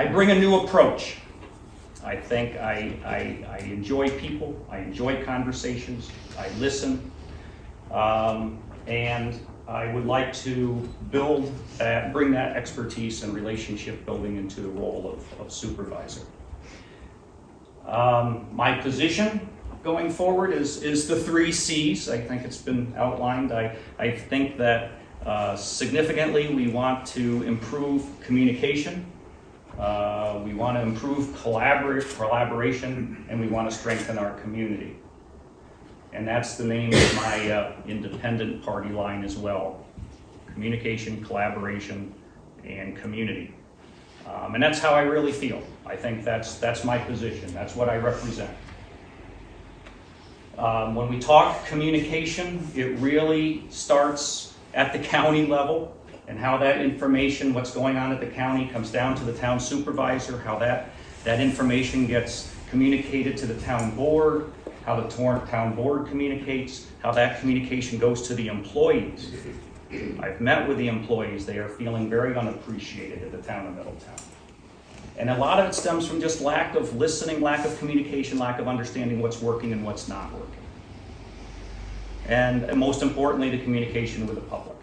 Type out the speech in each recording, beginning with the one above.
I bring a new approach. I think I enjoy people, I enjoy conversations, I listen, and I would like to bring that expertise and relationship building into the role of supervisor. My position going forward is the 3 C's. I think it's been outlined. I think that significantly we want to improve communication, we want to improve collaboration, and we want to strengthen our community. And that's the name of my independent party line as well. Communication, collaboration, and community. And that's how I really feel. I think that's my position. That's what I represent. When we talk communication, it really starts at the county level, and how that information, what's going on at the county, comes down to the town supervisor, how that information gets communicated to the town board, how the town board communicates, how that communication goes to the employees. I've met with the employees. They are feeling very unappreciated at the town of Middletown. And a lot of it stems from just lack of listening, lack of communication, lack of understanding what's working and what's not working. And most importantly, the communication with the public.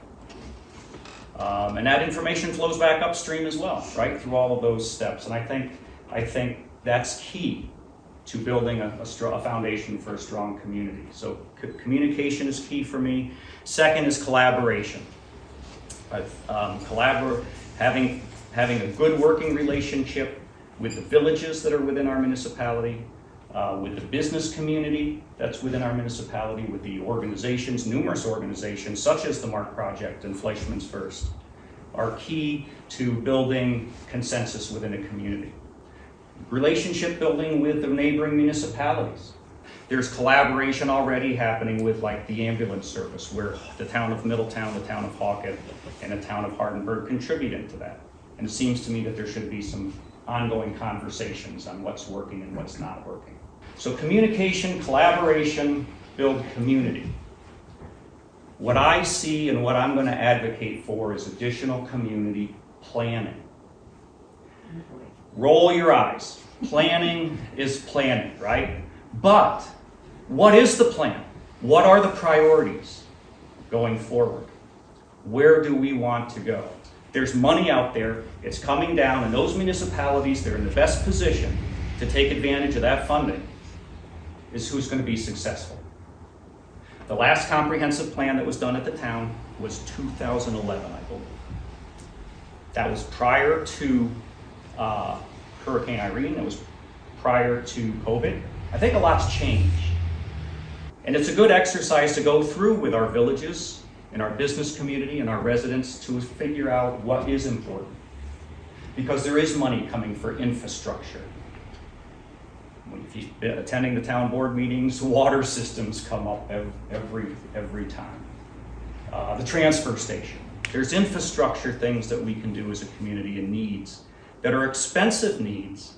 And that information flows back upstream as well, right, through all of those steps. And I think that's key to building a foundation for a strong community. So communication is key for me. Second is collaboration. Having a good working relationship with the villages that are within our municipality, with the business community that's within our municipality, with the organizations, numerous organizations such as the Mark Project and Fleischmanns First, are key to building consensus within a community. Relationship building with the neighboring municipalities. There's collaboration already happening with like the ambulance service, where the town of Middletown, the town of Hawken, and the town of Hardenburg contribute into that. And it seems to me that there should be some ongoing conversations on what's working and what's not working. So communication, collaboration, build community. What I see and what I'm going to advocate for is additional community planning. Roll your eyes. Planning is planning, right? But what is the plan? What are the priorities going forward? Where do we want to go? There's money out there, it's coming down, and those municipalities that are in the best position to take advantage of that funding is who's going to be successful. The last comprehensive plan that was done at the town was 2011, I believe. That was prior to Hurricane Irene, it was prior to COVID. I think a lot's changed. And it's a good exercise to go through with our villages and our business community and our residents to figure out what is important. Because there is money coming for infrastructure. If you've been attending the town board meetings, water systems come up every time. The transfer station. There's infrastructure things that we can do as a community and needs that are expensive needs,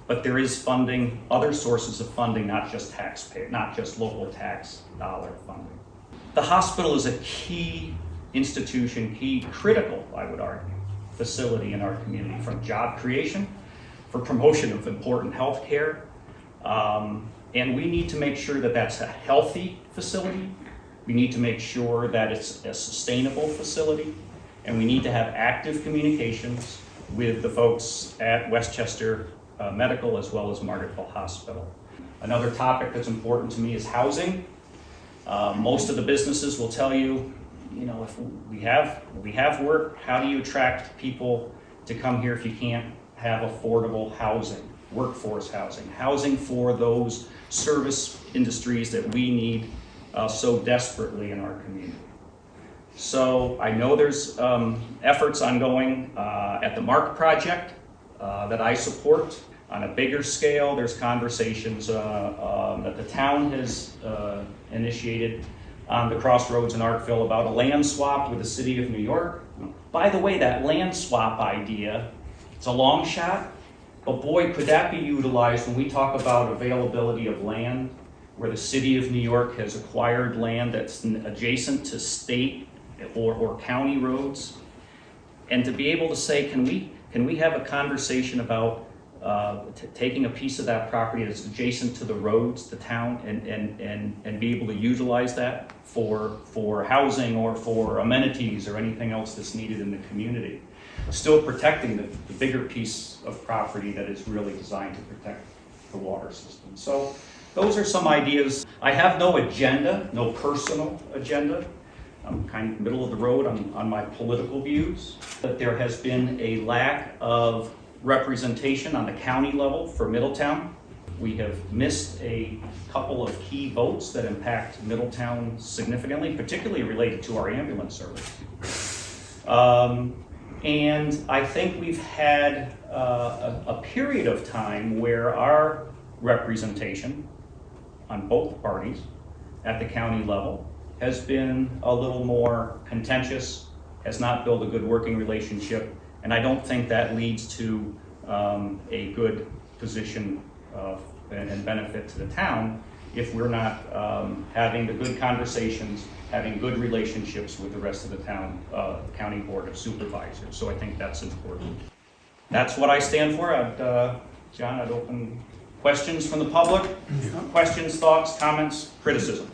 but there is funding, other sources of funding, not just taxpayer, not just local tax dollar funding. The hospital is a key institution, key critical, I would argue, facility in our community, from job creation, for promotion of important health care. And we need to make sure that that's a healthy facility. We need to make sure that it's a sustainable facility. And we need to have active communications with the folks at Westchester Medical as well as Margaretville Hospital. Another topic that's important to me is housing. Most of the businesses will tell you, if we have work, how do you attract people to come here if you can't have affordable housing, workforce housing for those service industries that we need so desperately in our community. So I know there's efforts ongoing at the Mark Project that I support. On a bigger scale, there's conversations that the town has initiated on the Crossroads in Arkville about a land swap with the city of New York. By the way, that land swap idea, it's a long shot, but boy, could that be utilized when we talk about availability of land, where the city of New York has acquired land that's adjacent to state or county roads, and to be able to say, can can we have a conversation about taking a piece of that property that's adjacent to the roads, the town, and be able to utilize that for housing or for amenities or anything else that's needed in the community? Still protecting the bigger piece of property that is really designed to protect the water system. So those are some ideas. I have no agenda, no personal agenda. I'm kind of middle of the road on my political views. But there has been a lack of representation on the county level for Middletown. We have missed a couple of key votes that impact Middletown significantly, particularly related to our ambulance service. And I think we've had a period of time where our representation on both parties at the county level has been a little more contentious, has not built a good working relationship, and I don't think that leads to a good position and benefit to the town if we're not having the good conversations, having good relationships with the rest of the town, county board of supervisors. So I think that's important. That's what I stand for. John, I'd open questions from the public. Questions, thoughts, comments, criticism.